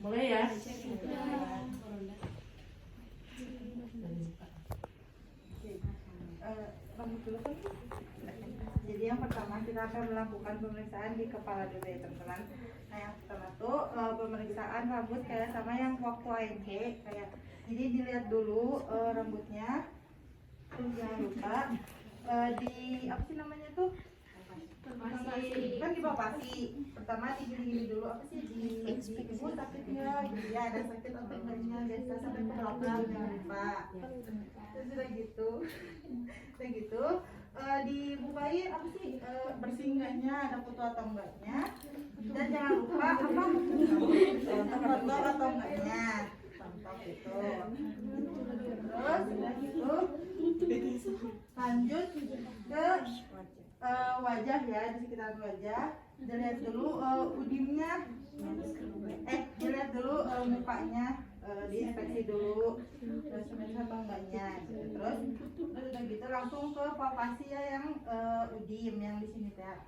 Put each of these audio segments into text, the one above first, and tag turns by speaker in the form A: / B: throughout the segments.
A: Mulai ya.
B: Jadi yang pertama kita akan melakukan pemeriksaan di kepala dulu ya teman-teman. Nah yang pertama tuh pemeriksaan rambut kayak sama yang waktu ANC kayak. Jadi dilihat dulu rambutnya, terus jangan lupa di apa sih namanya tuh? Kan dipapasi. Pertama digini-gini dulu apa sih di sakit ya, gitu ya ada sakit atau enggaknya biasa sampai ke belakang jangan lupa. Terus udah gitu, dibukain apa sih bersih enggaknya ada kutu atau enggaknya, dan jangan lupa apa kotor atau enggaknya, contoh gitu. Terus udah gitu lanjut ke wajah ya, di sekitaran wajah dilihat dulu udimnya, dilihat dulu mukanya, diinspeksi dulu semen atau enggaknya gitu. Terus udah gitu langsung ke palpasi ya yang udim yang di sini teh.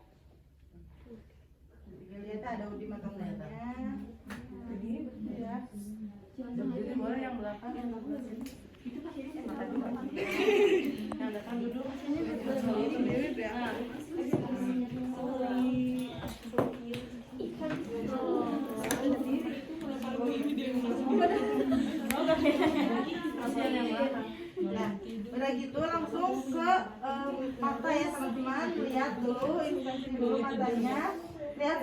B: Lihat ada udim atau enggaknya. Ya.
A: Jadi boleh yang belakang yang belakang. Yang depan duduk.
B: Nah, udah gitu langsung ke mata ya teman-teman, lihat dulu, inspeksi dulu matanya, lihat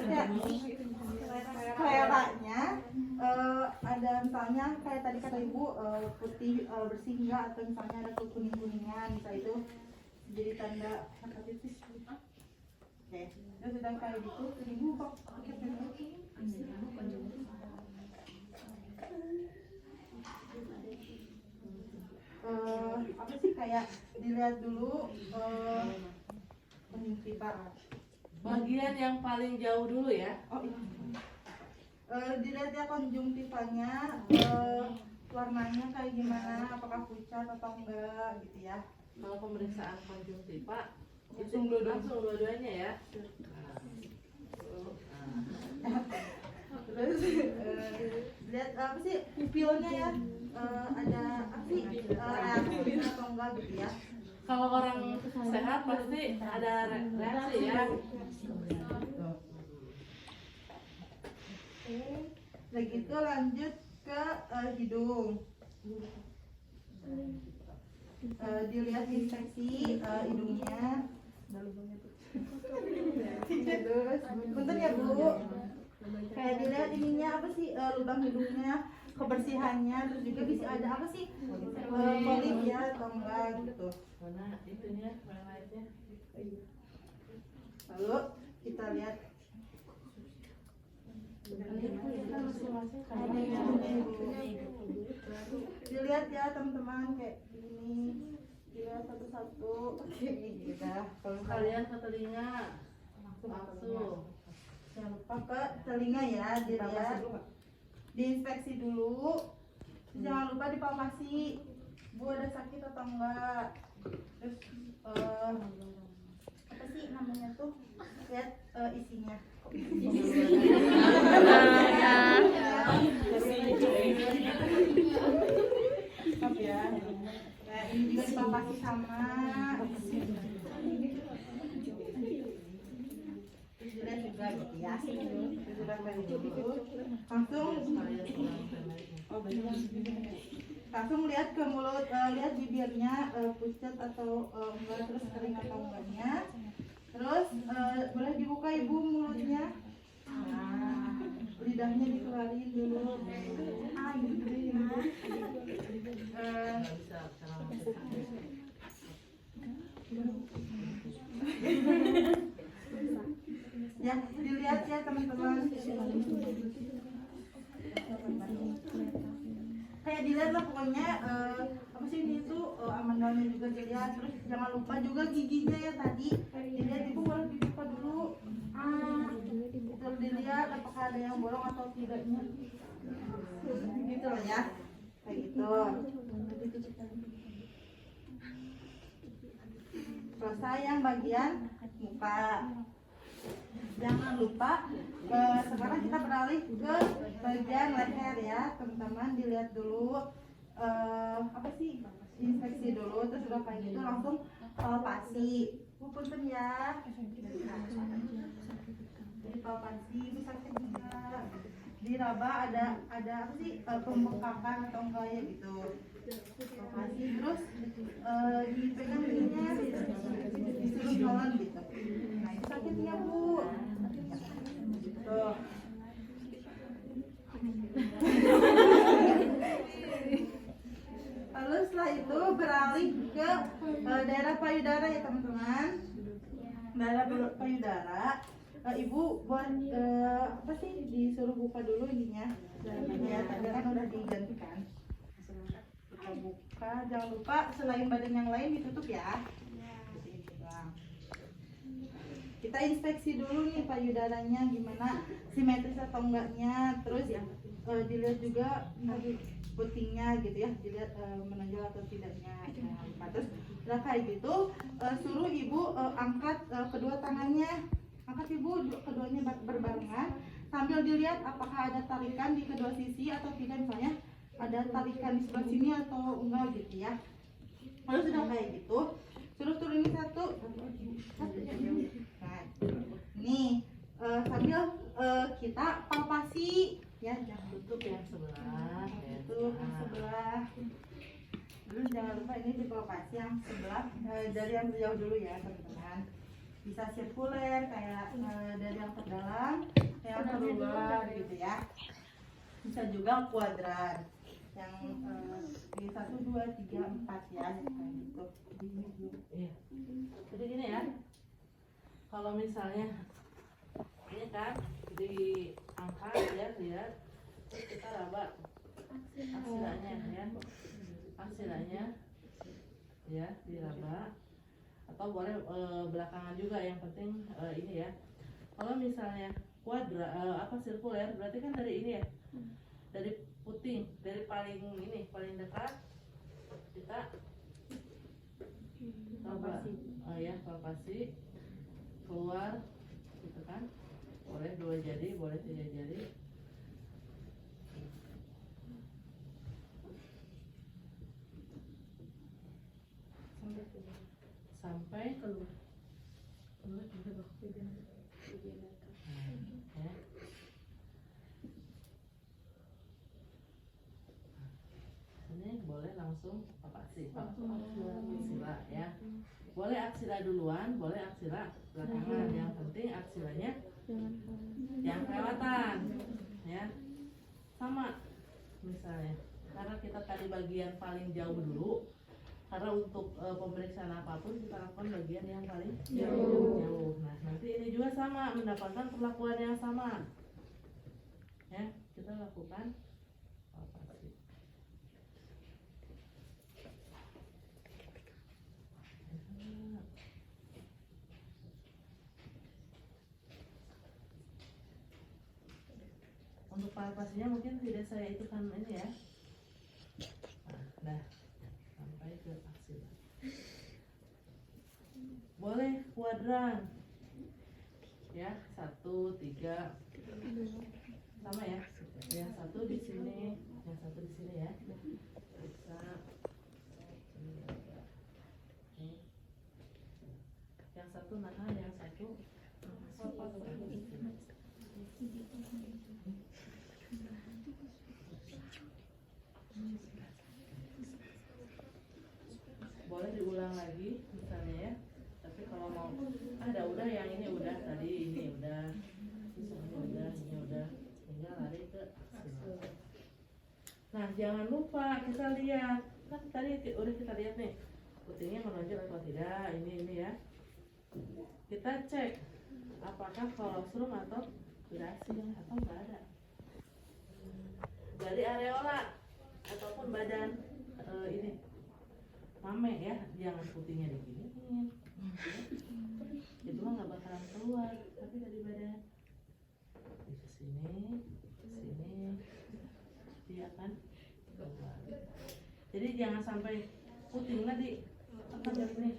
B: selera-nya, ada misalnya kayak tadi kata ibu putih bersih enggak, atau misalnya ada kuning-kuningan, misalnya itu jadi tanda hepatitis. Oke, terus udah kayak gitu, ibu kok apa sih kayak dilihat dulu penyimpanan.
A: Bagian yang paling jauh dulu ya.
B: Oh iya. Dilihat ya konjungtivanya, warnanya kayak gimana, apakah pucat atau enggak gitu ya.
A: Kalau pemeriksaan konjungtiva
B: Langsung
A: dua-duanya ya.
B: Terus lihat apa sih pupilnya ya, ada apa sih reaksi atau enggak gitu ya.
A: Kalau orang sehat pasti ada reaksi ya.
B: Udah gitu lanjut ke hidung. Dilihat inspeksi hidungnya. Terus bentar ya Bu. Kayak dilihat ininya apa sih lubang hidungnya, kebersihannya, terus juga bisa ada apa sih polip ya atau enggak gitu.
A: Mana itunya, mana lainnya?
B: Lalu kita lihat dilihat ya teman-teman kayak gini, dilihat satu-satu. Oke, gitu. Kalau
A: Kalian ke telinga langsung.
B: jangan lupa ke telinga ya, dilihat, diinspeksi dulu, jangan lupa dipalpasi, Bu ada sakit atau enggak. Terus apa sih namanya tuh, lihat isinya. Maaf ya. Nah, ini juga dipalpasi sama. Sudah juga gitu ya. Sudah dulu. Langsung lihat ke mulut, lihat bibirnya pucat atau enggak, terus kering atau enggaknya. Terus boleh dibuka ibu mulutnya. Nah, lidahnya dikeluarin dulu. Ini. Ya, dilihat ya teman-teman. Kayak dilihat lah pokoknya apa sih ini tuh amandalnya juga dilihat, terus jangan lupa juga giginya ya tadi dilihat. Ibu boleh dibuka dulu, betul dilihat apakah ada yang bolong atau tidaknya gitu lah ya, kayak gitu. Selesai yang bagian muka. Jangan lupa sekarang kita beralih ke bagian leher ya teman-teman. Dilihat dulu apa sih, inspeksi dulu, terus udah kayak gitu langsung palpasi. Punten ya, jadi palpasi itu sakit juga. Diraba ada apa sih pembengkakan atau enggak ya gitu. Palpasi terus dipegang ininya, disuruh jalan gitu. Nah itu sakitnya Bu. Tuh. Lalu setelah itu beralih ke daerah payudara ya teman-teman. Daerah payudara, Ibu buat apa sih, disuruh buka dulu ininya. Ya tadi kan udah digantikan. Kita buka, jangan lupa selain badan yang lain ditutup ya. Kita inspeksi dulu nih payudaranya gimana, simetris atau enggaknya, terus dilihat juga putingnya gitu ya, dilihat menonjol atau tidaknya. Nah, terus udah kayak gitu suruh ibu angkat kedua tangannya, angkat ibu keduanya berbarengan sambil dilihat apakah ada tarikan di kedua sisi atau tidak, misalnya ada tarikan di sebelah sini atau enggak gitu ya. Lalu sudah kayak gitu suruh turunin satu. Nah, nih sambil kita palpasi ya, jangan
A: Tutup yang sebelah.
B: tutup yang sebelah. Terus jangan lupa ini dipalpasi yang sebelah dari yang jauh dulu ya teman-teman. Bisa sirkuler kayak dari yang terdalam yang keluar gitu ya. Bisa juga kuadran yang di 1, 2, 3, 4 ya kayak gitu.
A: Iya. Jadi gini ya, kalau misalnya ini kan diangkat ya, lihat, terus kita raba aksilanya ya, aksilanya ya diraba, atau boleh belakangan juga, yang penting ini ya. Kalau misalnya apa sirkuler, berarti kan dari ini ya, dari puting, dari paling ini paling dekat kita palpasi, ya palpasi keluar gitu kan, boleh 2 jari, boleh 3 jari. Sampai keluar. Ya. Ini boleh langsung palpasi, aksila ya. Boleh aksila duluan, boleh aksila belakangan. Yang penting aksilanya yang kelewatan ya. Sama misalnya, karena kita tadi bagian paling jauh dulu, karena untuk pemeriksaan apapun kita lakukan bagian yang paling jauh. Nah nanti ini juga sama, mendapatkan perlakuan yang sama ya. Kita lakukan palpasi. Untuk palpasinya mungkin tidak saya itukan ini ya. Nah, sampai ke aksila. Boleh kuadran ya, 1, 3 sama ya. Yang satu di sini, yang satu di sini ya. Bisa. Yang satu nahan, yang satu boleh diulang lagi misalnya ya. Tapi kalau mau udah yang ini udah, tadi ini udah, misalnya ini udah, tinggal lari ke aksila. Nah jangan lupa kita lihat, kan tadi udah kita lihat nih putingnya menonjol atau tidak, ini ya. Kita cek apakah kolostrum atau durasi atau nggak ada. Dari areola ataupun badan ini mame ya, jangan putingnya diginiin, itu mah nggak bakalan keluar, tapi dari badan di sini dia akan keluar. Jadi jangan sampai putingnya di tekan dari sini,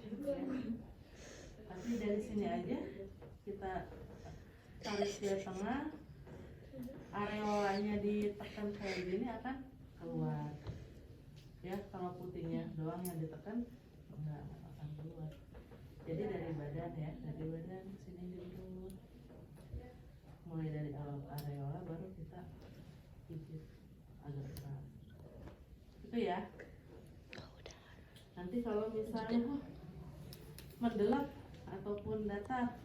A: tapi dari sini aja kita tarik ke tengah, areolanya ditekan kayak gini akan keluar. Ya, kalau putingnya doang yang ditekan enggak akan keluar. Jadi dari badan ya, dari badan sini dulu. Mulai dari areola baru kita pijit agak keras. Itu ya. Nanti kalau misalnya mendelap ataupun datar,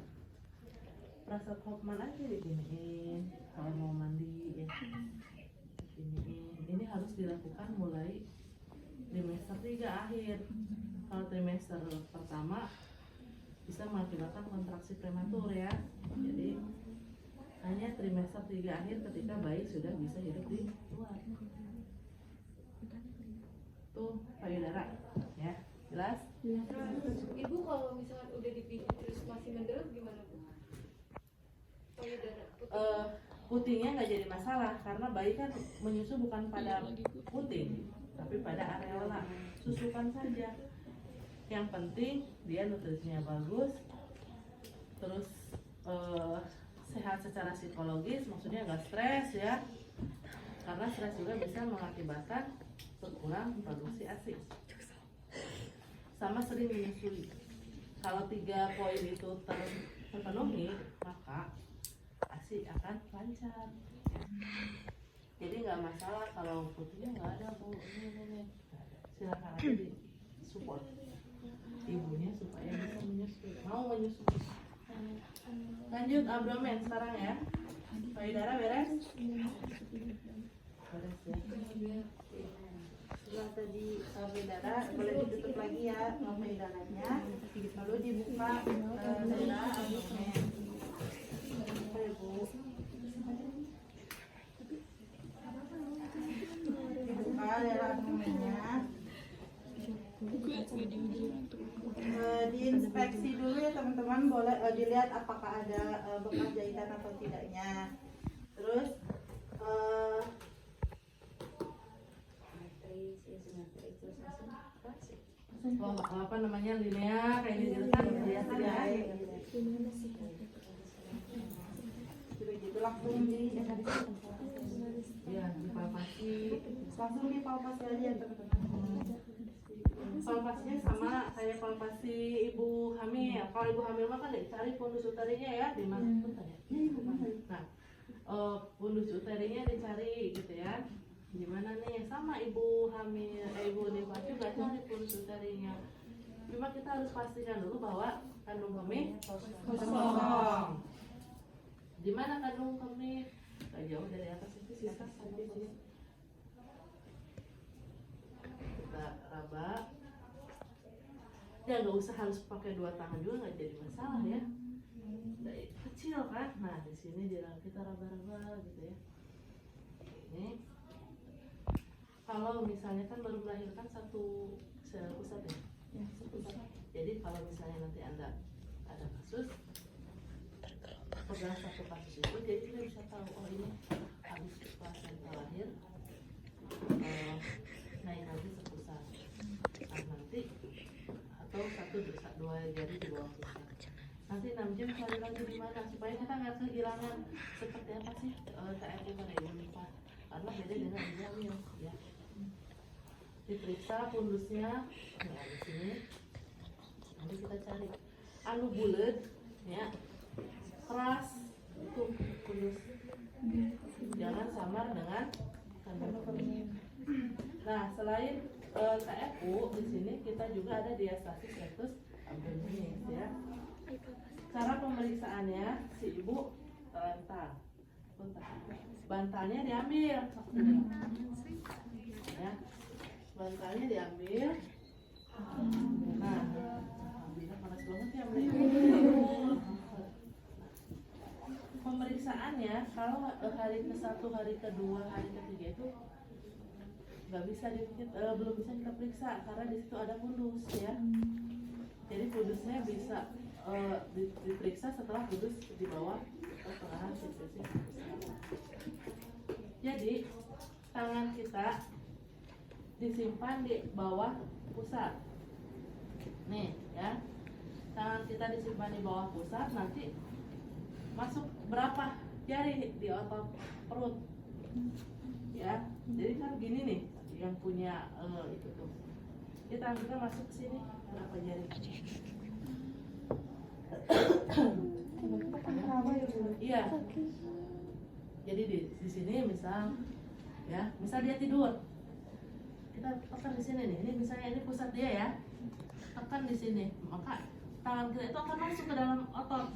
A: Prasad Hofman aja diginiin kalau mau mandi ya. Diginiin. Ini harus dilakukan mulai trimester 3 akhir. Kalau trimester pertama bisa mengakibatkan kontraksi prematur ya. Jadi hanya trimester 3 akhir ketika bayi sudah bisa hidup di luar. Tuh payudara ya, jelas?
C: Ibu kalau misalkan udah dipijit terus masih mendelap gimana Bu? Payudara
A: Putingnya nggak jadi masalah karena bayi kan menyusu bukan pada puting tapi pada areola. Susukan saja. Yang penting dia nutrisinya bagus, terus sehat secara psikologis, maksudnya nggak stres ya, karena stres juga bisa mengakibatkan berkurang produksi ASI. Sama sering menyusui. Kalau 3 poin itu terpenuhi, maka ASI akan lancar. Jadi nggak masalah kalau putihnya nggak ada Bu, ini. Silakan aja di support ibunya supaya bisa menyusui, mau menyusui. Lanjut abdomen sekarang ya. Payudara beres? Beres ya.
B: Setelah tadi payudara boleh ditutup lagi ya payudaranya, lalu dibuka dada abdomen. Dibuka dada abdomennya. Diinspeksi dulu ya teman-teman, boleh dilihat apakah ada bekas jahitan atau tidaknya. Terus
A: apa namanya, linear kayak gitu kan biasa ya.
B: gitu langsung
A: Dipalpasi.
B: langsung dipalpasi aja teman-teman.
A: Palpasinya sama kayak palpasi ibu hamil. Kalau ibu hamil mah kan dicari pundus uterinya ya, di mana pun tanya. Nah, pundus uterinya dicari gitu ya. Gimana nih, sama ibu hamil, ibu nifas juga cari pundus uterinya. Cuma kita harus pastikan dulu bahwa kandung kemih kosong. Di mana kandung kemih? Gak jauh dari atas itu sih, sampai sini. Kita raba. Ya nggak usah harus pakai 2 tangan juga, nggak jadi masalah ya. Dari kecil kan. Nah di sini kita raba-raba gitu ya. Ini kalau misalnya kan baru melahirkan 1 sel pusat ya. Jadi kalau misalnya nanti Anda ada kasus, pegang 1 kasus itu, jadi kita bisa tahu oh ini habis plasenta lahir, naik lagi sepusat. Nah, nanti atau 1-2 jari di bawah pusat. Nanti 6 jam cari lagi di mana supaya kita nggak kehilangan seperti apa sih TFU pada ibu nifas, karena beda dengan ibu hamil ya. Diperiksa pundusnya, nah di sini nanti kita cari anu bulat ya, keras itu pundus, jangan samar dengan kandung kemih. Nah selain TFU di sini kita juga ada diastasis rectus abdominis ya. Cara pemeriksaannya, si ibu terlentang, bantalnya diambil, ya, bantalnya diambil. Nah, panas banget ya, pemeriksaannya kalau hari ke-1, hari ke-2, hari ke-3 itu nggak bisa belum bisa kita periksa karena di situ ada pundus ya. Jadi pundusnya bisa diperiksa setelah pundus di bawah pertengahan situasi. Jadi tangan kita disimpan di bawah pusat. Nih ya, tangan kita disimpan di bawah pusat, nanti masuk berapa jari di otot perut ya. Jadi kan gini nih yang punya itu tuh, kita tangan kita masuk ke sini berapa jari? Iya. Jadi di sini misal ya, misal dia tidur, kita tekan di sini nih. Ini misalnya ini pusat dia ya, tekan di sini, maka tangan kita itu akan masuk ke dalam otot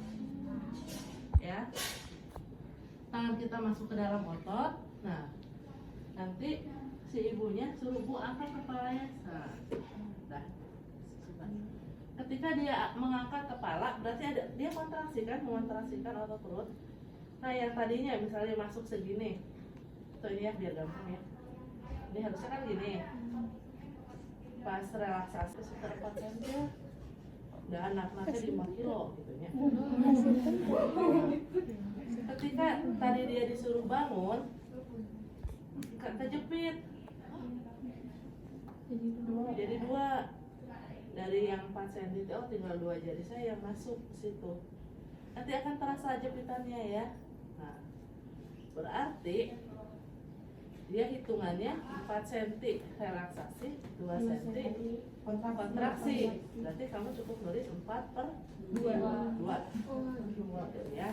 A: ya. Tangan kita masuk ke dalam otot. Nah, nanti si ibunya suruh bu angkat kepalanya. Nah, ketika dia mengangkat kepala, berarti dia kontraksi kan, mengontraksikan otot perut. Nah, yang tadinya misalnya masuk segini, tuh ini ya biar gampang ya. Ini harusnya kan gini. Pas relaksasi sekitar 4 cm, udah anak-anaknya 5 kilo gitu ya. Ketika tadi dia disuruh bangun, kejepit. Jadi 2 dari yang 4 cm, oh tinggal 2 jari saya yang masuk ke situ. Nanti akan terasa jepitannya ya. Nah, berarti dia hitungannya 4 cm relaksasi, 2 cm kontraksi. Berarti kamu cukup nulis 4/2 ya.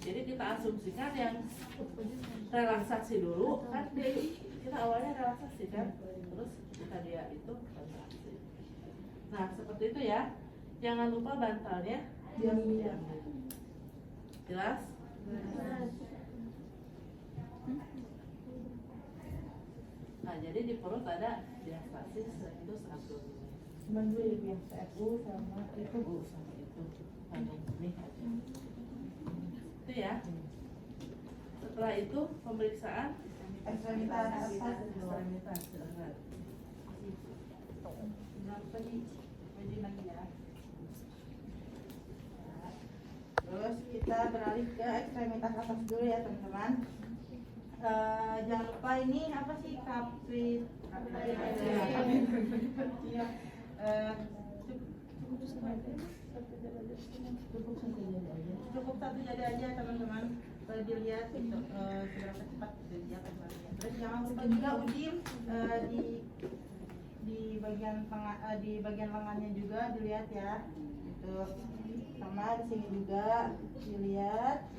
A: Jadi kita asumsikan yang relaksasi dulu kan, kita awalnya relaksasi kan, terus kita dia itu kontraksi. Nah seperti itu ya. Jangan lupa bantalnya diambil. Jelas? Nah jadi di perut ada diastasis itu satu.
B: Bantu yang CFU sama itu
A: Sama itu. Nih aja. Itu ya. Setelah itu pemeriksaan
B: ekstremitas
A: ekstremitas silakan.
B: lagi ya. Terus kita beralih ke ekstremitas atas dulu ya teman-teman. Jangan lupa ini apa sih kaprit cukup satu jari aja teman-teman. Boleh dilihat seberapa cepat dia akan berlihat. Terus jangan lupa juga udim di bagian lengannya juga dilihat ya. Itu sama di sini juga dilihat.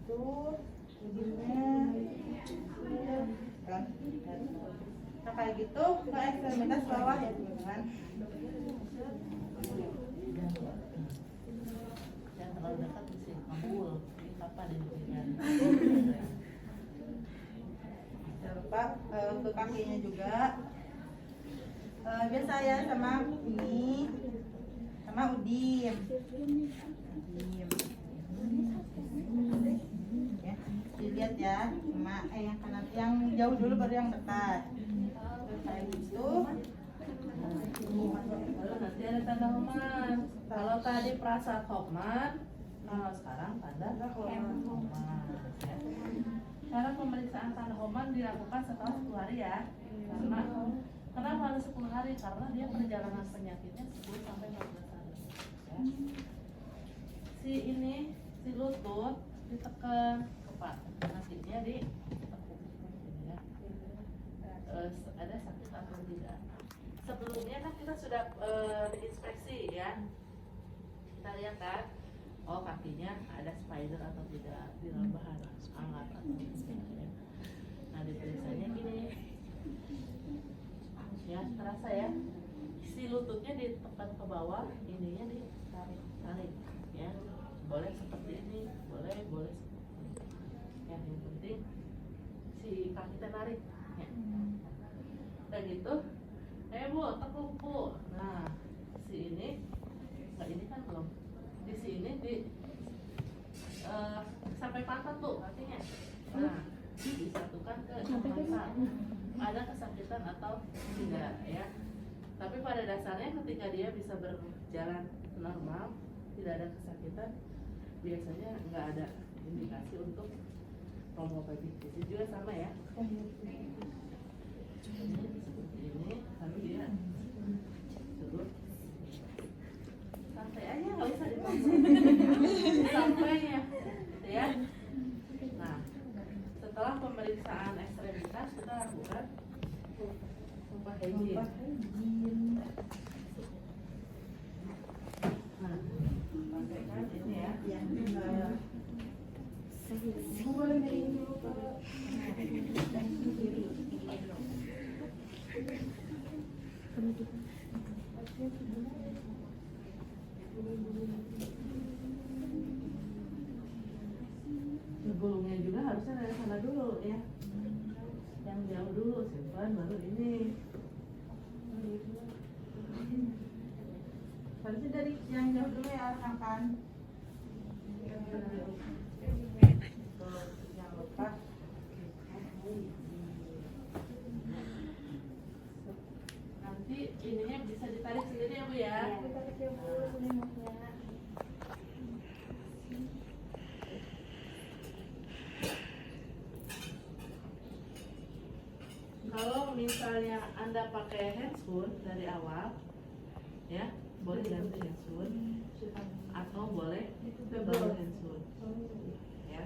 B: Tuh udimnya kan. Nah kayak gitu ke ekstremitas bawah ya teman-teman.
A: Jangan terlalu dekat di sini, kabul. Ini kapan diberikan?
B: Jangan lupa ke kakinya juga. Biasa ya sama ini sama udim. Ya, dilihat ya, sama yang kanan, yang jauh dulu baru yang dekat. Terus kayak gitu.
A: Lalu nanti ada tanda Homan. Kalau tadi Prasat Homan, kalau sekarang tanda Homan. Ya. Cara pemeriksaan tanda Homan dilakukan setelah 10 hari ya. Kenapa harus 10 hari? Karena dia perjalanan penyakitnya 10 sampai 14 hari. Ya. Si lutut ditekan, kakinya ditekuk. Ya. Ada sakit atau tidak? Sebelumnya kan kita sudah diinspeksi ya. Kita lihat kan, oh kakinya ada spider atau tidak, di rebahan hangat atau tidak ya. Nah diperiksanya gini ya, terasa ya, si lututnya ditekan ke bawah, ininya ditarik ya. Boleh seperti ini, boleh seperti ini. Yang penting si kaki tarik ya. Dan gitu bu, tekuk bu. Nah, si ini, nggak ini kan belum. Di sini sampai disatukan ke mata. Ada kesakitan atau tidak ya. Tapi pada dasarnya ketika dia bisa berjalan normal, tidak ada kesakitan, biasanya nggak ada indikasi untuk trombopatik. Itu juga sama ya. Ini seperti ini, lalu dia turun. Santai aja, nggak usah dipaksa. Sampainya, gitu ya. Nah, setelah pemeriksaan ekstremitas kita lakukan sumpah hygiene. Nah, sampaikan ini ya.
C: Boleh miring dulu ke
A: Gulungnya juga harusnya dari sana dulu ya. Yang jauh dulu simpan baru ini.
B: Harusnya dari yang jauh dulu ya rekan. Yang lepas.
A: Nanti ininya bisa ditarik sendiri ya Bu ya.
C: kita kecil dulu selimutnya.
A: Kalau misalnya Anda pakai handscoon dari awal, ya boleh ganti handscoon atau boleh baru handscoon, ya.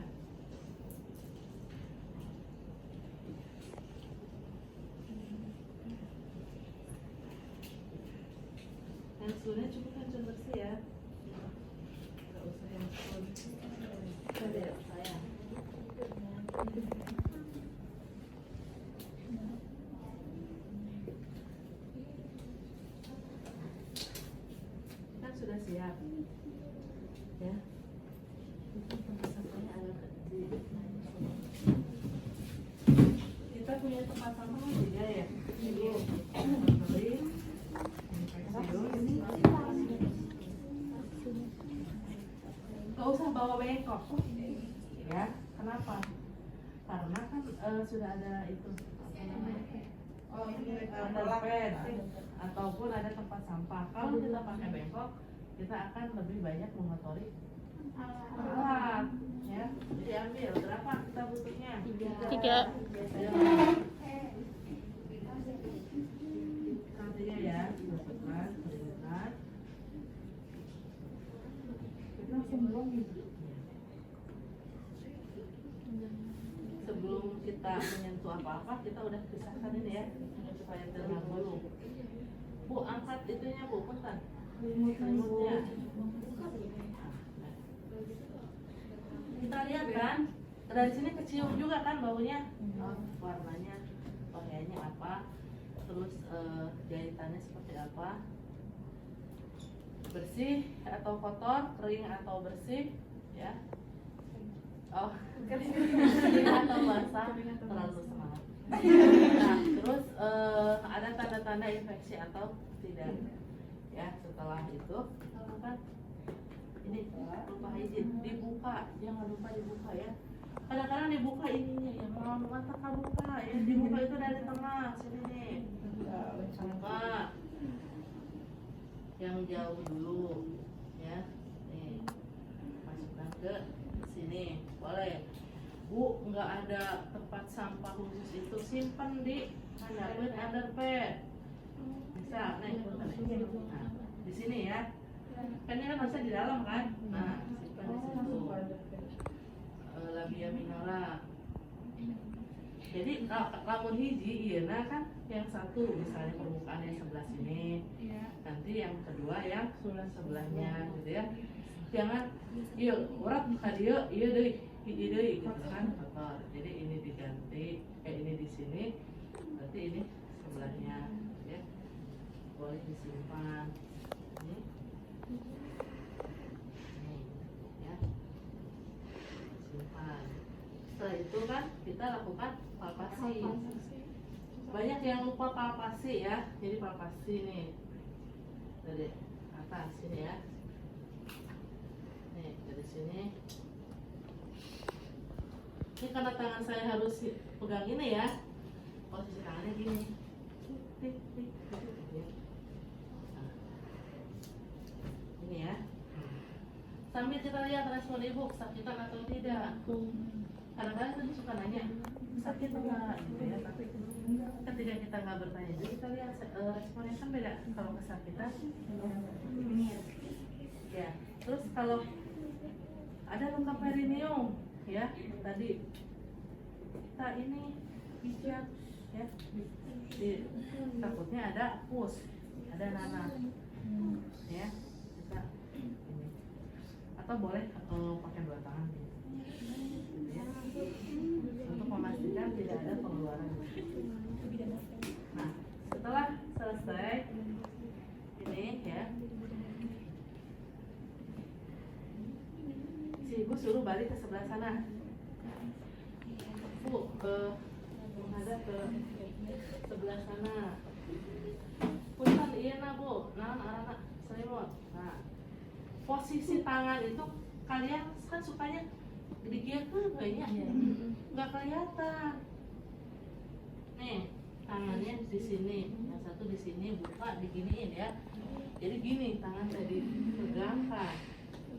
A: Handscoonnya cukup handscoon bersih ya, nggak usah handscoon kayak saya. Kan sudah siap ya. Sampahnya agak kecil. Kita punya tempat sampah tidak ya? Ini beli. Gak usah bawa bengkok ya. Kenapa? Karena kan sudah ada itu apa namanya?
B: Oh ini
A: Underpad ataupun ada tempat sampah. Kalau kita pakai bengkok, kita akan lebih banyak mengotori alat, ya. Jadi ambil berapa kita butuhnya?
D: 3.
A: Nantinya ya, masukkan, keringat. Sebelum kita menyentuh apa-apa, kita udah pisahkan ini ya, supaya tenang dulu. Bu, angkat itunya Bu, bentar. Selimutnya. Kita lihat kan, dari sini kecium juga kan baunya. Oh, warnanya, pakaiannya apa, terus jahitannya seperti apa, bersih atau kotor, kering atau bersih, ya. Oh, kering atau basah, terlalu semangat. Nah, terus ada tanda-tanda infeksi atau tidak, ya. Setelah itu, lakukan ini lupa izin, dibuka, jangan lupa dibuka ya. Kadang-kadang dibuka ininya ya, mau mata buka ya, dibuka itu dari tengah sini nih. Buka yang jauh dulu, ya. Nih, masukkan ke sini, boleh. Bu, nggak ada tempat sampah khusus itu, simpan di underpad. Bisa, nah, nah, di sini ya. Kan ini kan harusnya di dalam kan? Nah, simpan di situ. Labia minora. Jadi lamun hiji, iya nah kan yang satu misalnya permukaan yang sebelah sini, nanti yang kedua yang sebelahnya, gitu ya. Jangan, iya urat buka dia, iya deh, hiji deh, gitu kan kotor. Jadi ini diganti, ini di sini, berarti ini sebelahnya, ya. Boleh disimpan. Ini. Ya. Simpan. Setelah itu kan kita lakukan palpasi. Banyak yang lupa palpasi ya. Jadi palpasi nih dari atas sini ya. Nih dari sini Ini karena tangan saya harus pegang ini ya, posisi tangannya gini. Tik, tik, tik, ya. Nah, ini ya. Sambil kita lihat respon ibu kesakitan atau tidak. Kadang-kadang kita suka nanya sakit enggak gitu ya, tapi ketika kita nggak bertanya jadi kita lihat responnya kan beda. Kalau kesakitan ya, terus kalau ada luka perineum ya, tadi kita ini pijat ya, takutnya ada pus, ada nanah ya, kita ini atau boleh pakai dua tangan ya, untuk memastikan tidak ada pengeluaran. Nah, setelah selesai ini ya, si ibu suruh balik ke sebelah sana. Bu, menghadap ke sebelah sana. Punten iya na bu, nah anak selimut. Nah, posisi tangan itu kalian kan sukanya digiatkan kayaknya nggak kelihatan. Nih tangannya di sini, yang satu di sini, buka diginiin ya. Jadi gini tangan tadi tegangkan.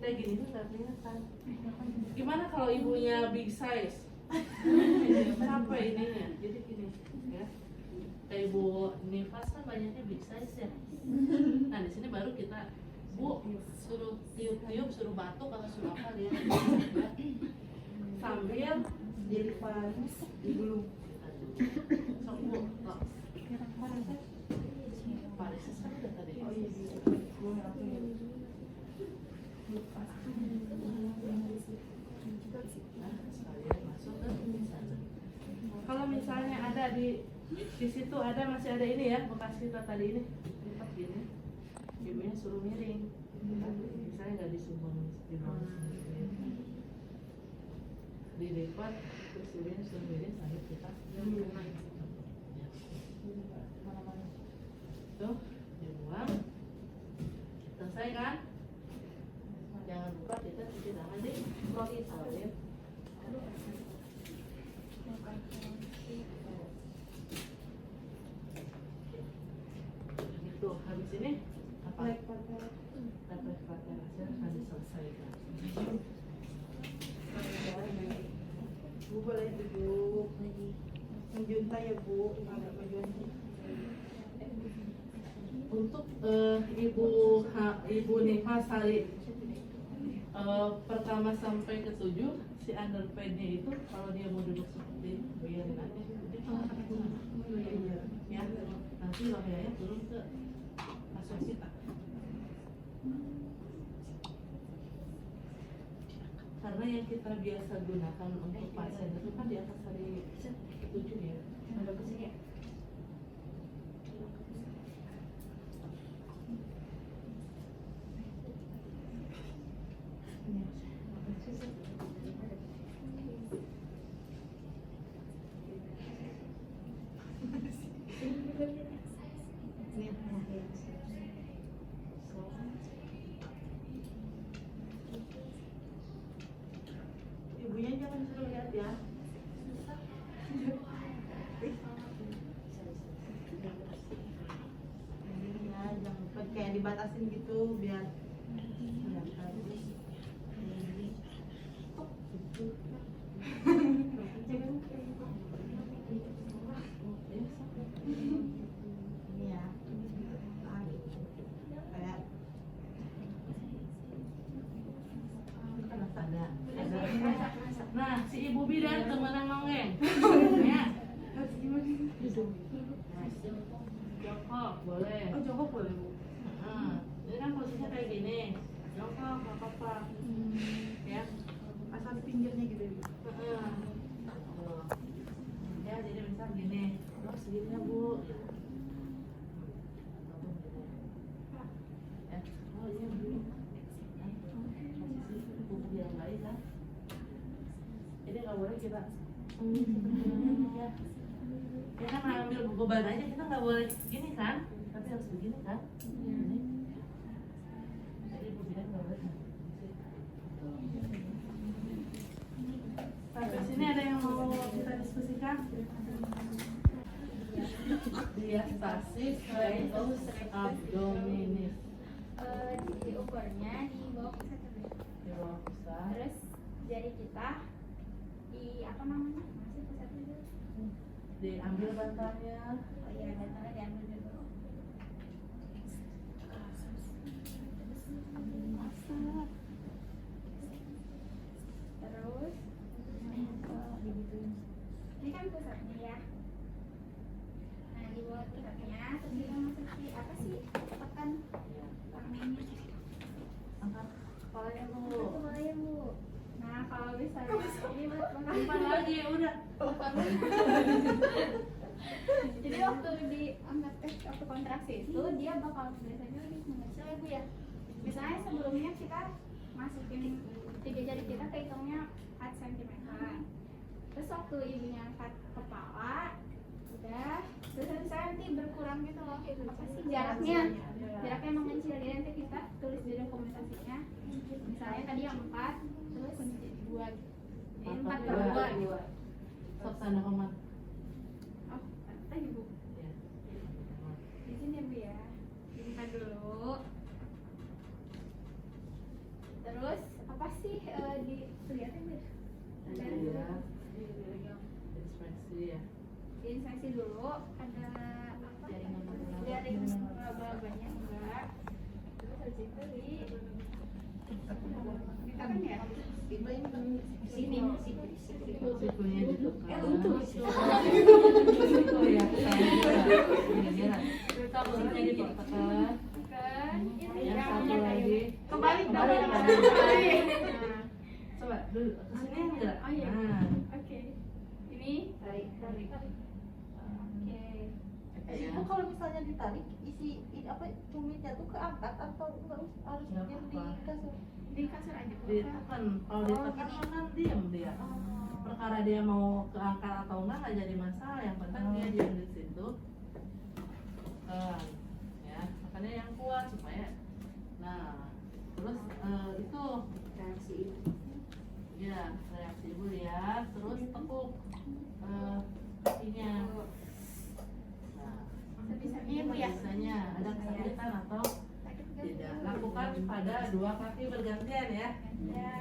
A: Kayak gini tuh nggak kelihatan. Gimana kalau ibunya big size? Capek ininya. Jadi gini ya. Kayak ibu nifas kan banyaknya big size ya. Nah di sini baru kita bu suruh tiup-tiup, suruh batuk atau suruh apa dia ya. Sambil dilipat digulung. Sok bu, kok. Parises kan udah tadi. Oh iya. Kalau misalnya ada di situ ada masih ada ini ya bekas kita tadi ini lipat gini, ibunya suruh miring, misalnya nggak disumbang di bawah dilipat, terus ibunya suruh miring sambil kita tuh dibuang, selesai kan? Jangan lupa kita cuci tangan di protokol ya. Itu habis ini apa? Dapat pakai hasil akan diselesaikan.
B: Bu boleh duduk. Menjunta ya bu, agak menjunta.
A: Untuk ibu nifas hari pertama sampai ke 7 si underpad-nya itu kalau dia mau duduk seperti ini biarin aja ya, nanti rohnya turun ke kasur kita karena yang kita biasa gunakan untuk pasien itu kan di atas hari 7 ya. Ada kesini ya? Ibunya jangan suruh lihat ya. Ya, jangan kayak dibatasin gitu biar ini ya. Kayak nah, si ibu bidan temenan nongeng. Ya. Jongkok boleh.
B: oh jongkok boleh bu.
A: Ini kan posisinya kayak gini. Jongkok nggak apa-apa. Ya.
B: Asal pinggirnya gitu ya.
A: Ya, jadi misal gini. Terus segini bu. Ya. Oh iya bu. Posisi yang baik kan. Jadi nggak boleh kita ya. Ya kan ambil beban aja, kita nggak boleh gini kan, tapi harus begini kan. Jadi ibu bilang nggak boleh. Sampai sini ada yang diskusikan? Diastasis rectus abdominis.
D: Di ukurnya di bawah pusat tubuh.
A: Di bawah pusat.
D: Terus jari kita di apa namanya? Masih pusat tubuh.
A: Diambil bantalnya.
D: Oh iya, datanya diambil dulu. Terus ini kan pusatnya ya. Nah di bawah pusatnya terus kita masuki apa sih? Tekan tangannya.
A: Angkat kepalanya bu.
D: Boleh bu. Nah kalau misalnya ini buat
A: Simpan lagi udah.
D: jadi waktu diangkat waktu kontraksi itu dia bakal biasanya lebih mengecil ya bu ya. Misalnya sebelumnya kita masukin 3 jari kita kehitungnya 4 cm. Terus waktu ibunya angkat kepala udah, terus saya nanti berkurang gitu loh. Apa sih jaraknya? Jaraknya mengecil, jadi nanti kita tulis di dokumentasinya. Misalnya tadi yang 4, terus jadi 2. Jadi 4/2.
A: Sok sana komat.
D: Oh, tadi bu.
A: Ya.
D: Di sini ya bu ya. Dibuka dulu. Terus apa sih dilihatin bu?
A: Ini ya. Inspeksi ya.
D: Diinspeksi dulu ada apa? Jaring laba-labanya enggak. Terus habis itu kita kan ya sini
A: Sikunya ditekan.
D: untuk
A: Oh ya, saya juga. Sikunya ditekan.
D: kan
A: Yang satu lagi.
D: kembali
A: Kembali.
D: Nah,
A: Coba dulu kesini enggak?
D: Oh, iya.
A: Nah,
D: oke. Ini tarik. Oke.
A: ya.
B: Itu kalau misalnya ditarik isi apa tumitnya tuh keangkat atau enggak harus
A: Nggak
B: yang di
A: apa-apa.
B: kasur?
D: Di kasur aja Bu.
A: Ditekan. Kalau ditekan kan diam dia. Perkara dia mau keangkat atau enggak jadi masalah. Yang penting dia diam di situ. Ya, makanya yang kuat supaya. Nah, terus itu
B: Reaksi itu.
A: ya reaksi ibu ya. Terus tepuk kakinya. Nah,
D: Sebisanya ya Bu ya.
A: biasanya ada kesakitan atau tidak. Lakukan pada 2 kaki bergantian ya.
D: Ya.